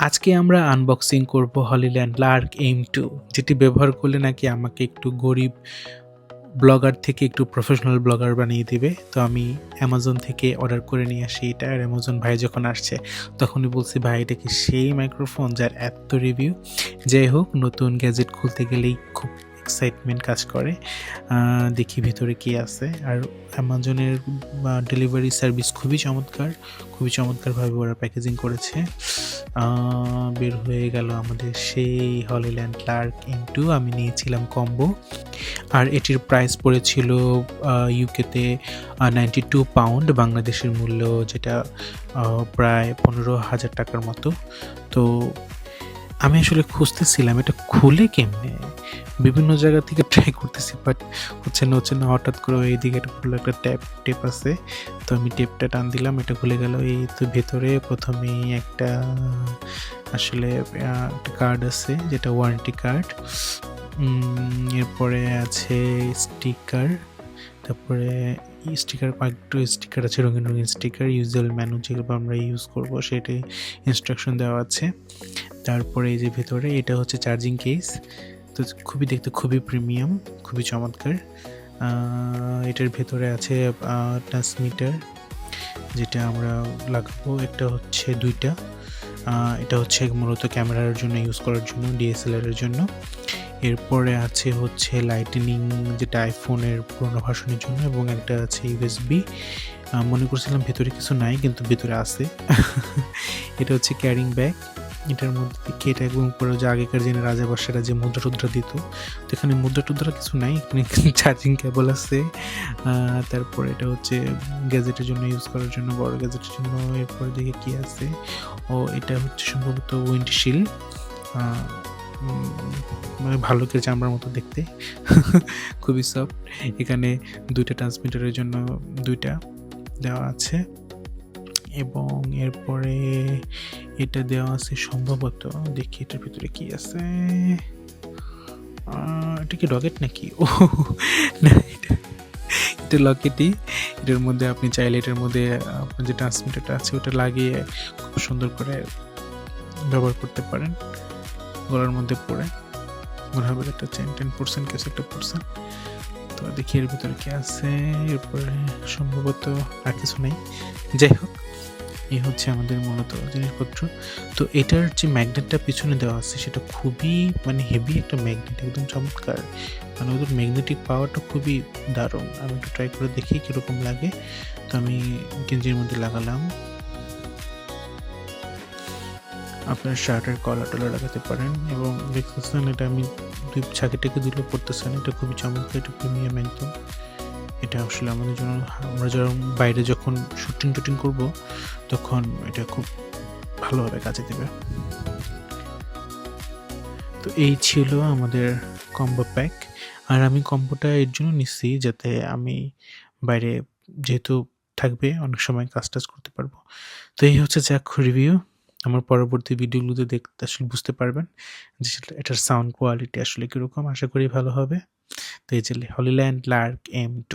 আজকে আমরা আনবক্সিং করব হলিল্যান্ড লার্ক M2, যেটি ব্যবহার করলে নাকি আমাকে একটু গরিব ব্লগার থেকে একটু প্রফেশনাল ব্লগার বানিয়ে দিবে। তো আমি অ্যামাজন থেকে অর্ডার করে নিয়ে আসি এটা। আর অ্যামাজন ভাই যখন আসছে তখনই বলছি, ভাই এটা কি সেই মাইক্রোফোন যার এত রিভিউ? যাই হোক, নতুন গ্যাজেট খুলতে গেলেই খুব এক্সাইটমেন্ট কাজ করে। দেখি ভিতরে কি আছে। আর অ্যামাজনের ডেলিভারি সার্ভিস খুবই চমৎকারভাবে ওরা প্যাকেজিং করেছে। বের হয়ে গেল আমাদের সেই হলিল্যান্ড লার্ক M2। আমি নিয়েছিলাম কম্বো, আর এটির প্রাইস পড়েছিল ইউকেতে 92 পাউন্ড, বাংলাদেশের মূল্য যেটা প্রায় 15,000 টাকার মতো। তো আমি আসলে খুঁজতেছিলাম এটা খুলে কেমনে, বিভিন্ন জায়গা থেকে ট্রাই করতেছি, বাট হচ্ছে না। হঠাৎ করে এইদিকে একটা খুলে একটা টেপ আছে, তো আমি টেপটা টান দিলাম, এটা খুলে গেল। এই তো ভেতরে প্রথমেই একটা আসলে একটা কার্ড আছে, যেটা ওয়ারেন্টি কার্ড। এরপরে আছে স্টিকার, তারপরে কয়েকটা স্টিকার আছে, রঙিন স্টিকার, ইউজুয়াল ম্যানু যেগুলো আমরা ইউজ করবো সেটাই ইনস্ট্রাকশন দেওয়া আছে। তারপরে এই যে ভেতরে এটা হচ্ছে চার্জিং কেস। তো দেখতে খুবই প্রিমিয়াম, খুবই চমৎকার। এটার ভেতরে আছে ট্রান্সমিটার, যেটা আমরা লাগাবো। একটা হচ্ছে দুইটা, এটা হচ্ছে মূলত ক্যামেরার জন্য ইউজ করার জন্য, DSLR এর জন্য। এরপরে আছে হচ্ছে লাইটনিং, যেটা আইফোনের পুরোনো ভার্সনের জন্য, এবং একটা আছে USB। মনে করছিলাম ভেতরে কিছু নাই, কিন্তু ভেতরে আছে। এটা হচ্ছে ক্যারিং ব্যাগ। এটার মধ্যে থেকে এটা একদম উপরে যে আগেকার দিনে রাজাবাসারা যে মুদ্রা টুদ্রা দিত, তো এখানে মুদ্রা টুদ্রা কিছু নাই, এখানে চার্জিং কেবল আছে। তারপর এটা হচ্ছে গ্যাজেটের জন্য ইউজ করার জন্য, বড় গ্যাজেটের জন্য। এরপরে দেখে কি আছে, ও এটা হচ্ছে সম্ভবত উইন্ডশিল্ড, মানে ভালুকের চামড়ার মতো দেখতে, খুবই সফট। এখানে দুইটা ট্রান্সমিটারের জন্য দুইটা দেওয়া আছে, এবং এরপরে এটা দেওয়া আছে সম্ভবত, দেখি এটার ভিতরে কি আছে। এটা কি রকেট নাকি? ও না, এটা লকেটই। এটার মধ্যে আপনি চাইলে এটার মধ্যে আপনার যে ট্রান্সমিটারটা আছে ওটা লাগিয়ে খুব সুন্দর করে ব্যবহার করতে পারেন। গলার মধ্যে পড়ে মনে হবে একটা 10% কিছু একটা পার্সেন্ট। তো দেখি এর ভিতরে কি আছে। এরপরে সম্ভবত আর কিছু নেই। যাই হোক, এই হচ্ছে আমাদের মূলত জিনিসপত্র। তো এটার যে ম্যাগনেটটা পিছনে দেওয়া আছে সেটা খুবই মানে হেভি একটা ম্যাগনেট, একদম চমৎকার। মানে ওদের ম্যাগনেটিক পাওয়ারটা খুবই দারুণ। আমি একটু ট্রাই করে দেখি কীরকম লাগে। তো আমি গেঞ্জির মধ্যে লাগালাম। আপনার শার্টের কলার টলার লাগাতে পারেন, এবং দেখতেছেন এটা আমি ছাকিটাকে দিলেও পড়তেছেন। এটা খুবই চমৎকার, এটা প্রিমিয়াম একদম। এটা আসলে আমাদের জন্য, আমরা যখন বাইরে যখন শুটিং করব তখন এটা খুব ভালোভাবে কাজে দেবে। তো এই ছিল আমাদের কম্বো প্যাক। আর আমি কম্বোটা এর জন্য নিচ্ছি যাতে আমি বাইরে যেহেতু থাকবে অনেক সময় কাজ টাজ করতে পারবো। তো এই হচ্ছে জ্যাক রিভিউ। আমার পরবর্তী ভিডিওগুলোতে দেখতে আসলে বুঝতে পারবেন যে এটার সাউন্ড কোয়ালিটি আসলে কীরকম। আশা করি ভালো হবে। তো এই যে হলিল্যান্ড লার্ক M2।